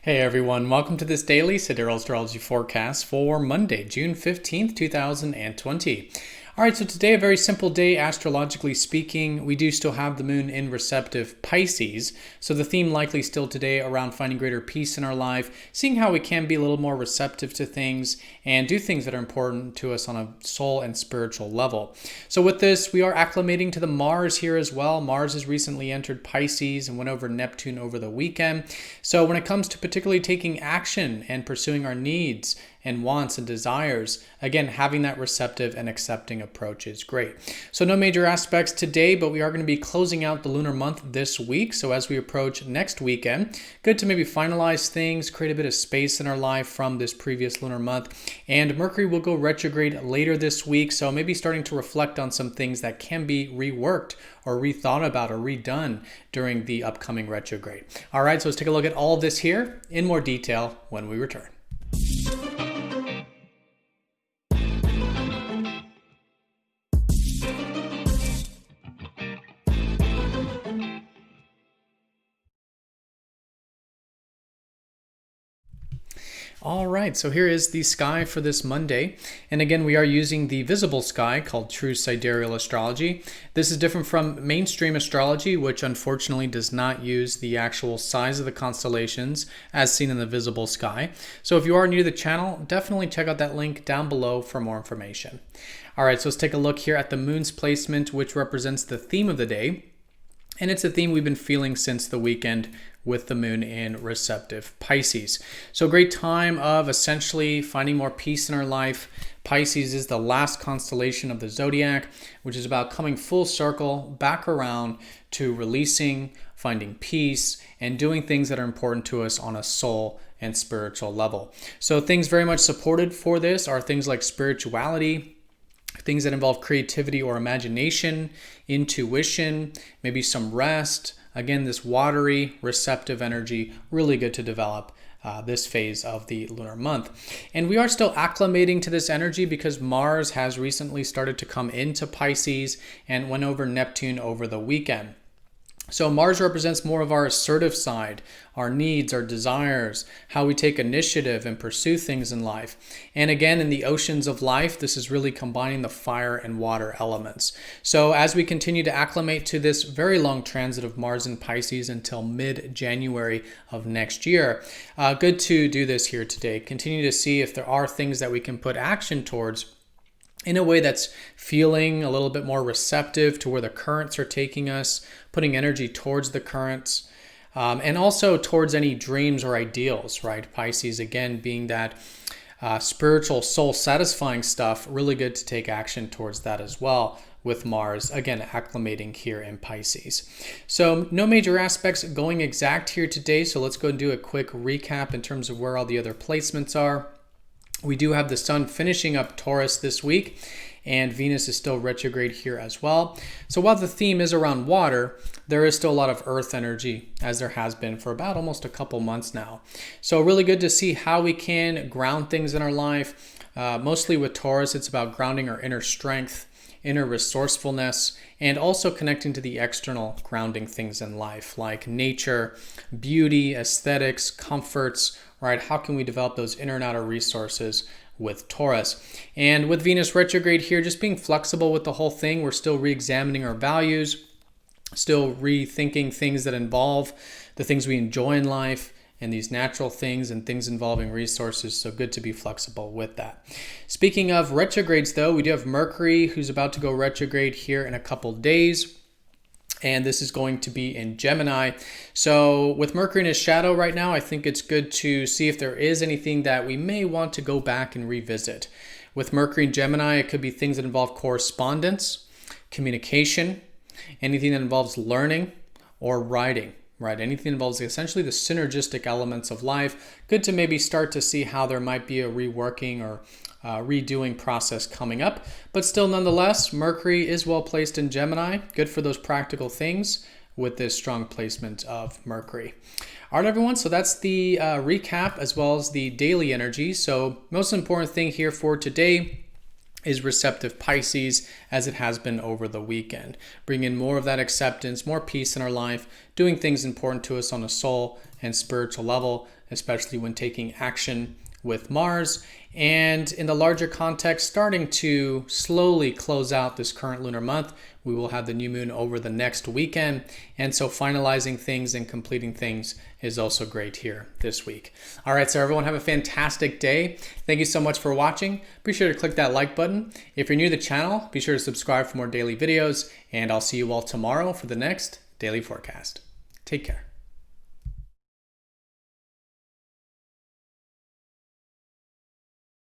Hey everyone, welcome to this daily Sidereal Astrology forecast for Monday, June 15th, 2020. Alright, so today a very simple day astrologically speaking. We do still have the moon in receptive Pisces, so the theme likely still today around finding greater peace in our life, seeing how we can be a little more receptive to things and do things that are important to us on a soul and spiritual level. So with this, we are acclimating to the Mars here as well. Mars has recently entered Pisces and went over Neptune over the weekend. So when it comes to particularly taking action and pursuing our needs and wants and desires, again, having that receptive and accepting approach is great. So no major aspects today, but we are going to be closing out the lunar month this week. So as we approach next weekend, good to maybe finalize things, create a bit of space in our life from this previous lunar month. And Mercury will go retrograde later this week. So maybe starting to reflect on some things that can be reworked or rethought about or redone during the upcoming retrograde. All right, so let's take a look at all of this here in more detail when we return. All right, so here is the sky for this Monday. And again, we are using the visible sky called true sidereal astrology. This is different from mainstream astrology, which unfortunately does not use the actual size of the constellations as seen in the visible sky. So if you are new to the channel, definitely check out that link down below for more information. All right, so let's take a look here at the moon's placement, which represents the theme of the day. And it's a theme we've been feeling since the weekend with the moon in receptive Pisces. So great time of essentially finding more peace in our life. Pisces is the last constellation of the zodiac, which is about coming full circle back around to releasing, finding peace, and doing things that are important to us on a soul and spiritual level. So things very much supported for this are things like spirituality, things that involve creativity or imagination, intuition, maybe some rest. Again, this watery, receptive energy, really good to develop this phase of the lunar month. And we are still acclimating to this energy because Mars has recently started to come into Pisces and went over Neptune over the weekend. So Mars represents more of our assertive side, our needs, our desires, how we take initiative and pursue things in life. And again, in the oceans of life, this is really combining the fire and water elements. So as we continue to acclimate to this very long transit of Mars in Pisces until mid-January of next year, good to do this here today. Continue to see if there are things that we can put action towards in a way that's feeling a little bit more receptive to where the currents are taking us, putting energy towards the currents, and also towards any dreams or ideals, right? Pisces, again, being that spiritual, soul-satisfying stuff, really good to take action towards that as well with Mars, again, acclimating here in Pisces. So no major aspects going exact here today, so let's go and do a quick recap in terms of where all the other placements are. We do have the sun finishing up Taurus this week, and Venus is still retrograde here as well. So while the theme is around water, there is still a lot of earth energy, as there has been for about almost a couple months now. So really good to see how we can ground things in our life. Mostly with Taurus, it's about grounding our inner strength, inner resourcefulness, and also connecting to the external grounding things in life, like nature, beauty, aesthetics, comforts, right? How can we develop those inner and outer resources with Taurus? And with Venus retrograde here, just being flexible with the whole thing. We're still re-examining our values, still rethinking things that involve the things we enjoy in life and these natural things and things involving resources. So good to be flexible with that. Speaking of retrogrades though, we do have Mercury who's about to go retrograde here in a couple days. And this is going to be in Gemini. So with Mercury in his shadow right now, I think it's good to see if there is anything that we may want to go back and revisit. With Mercury in Gemini, it could be things that involve correspondence, communication, anything that involves learning or writing, right? Anything that involves essentially the synergistic elements of life. Good to maybe start to see how there might be a reworking or redoing process coming up, but still nonetheless, Mercury is well placed in Gemini. Good for those practical things with this strong placement of Mercury. All right, everyone, so that's the recap as well as the daily energy. So most important thing here for today is receptive Pisces, as it has been over the weekend. Bring in more of that acceptance, more peace in our life, doing things important to us on a soul and spiritual level, especially when taking action with Mars. And in the larger context, starting to slowly close out this current lunar month. We will have the new moon over the next weekend. And so finalizing things and completing things is also great here this week. All right, so everyone have a fantastic day. Thank you so much for watching. Be sure to click that like button. If you're new to the channel, be sure to subscribe for more daily videos. And I'll see you all tomorrow for the next daily forecast. Take care.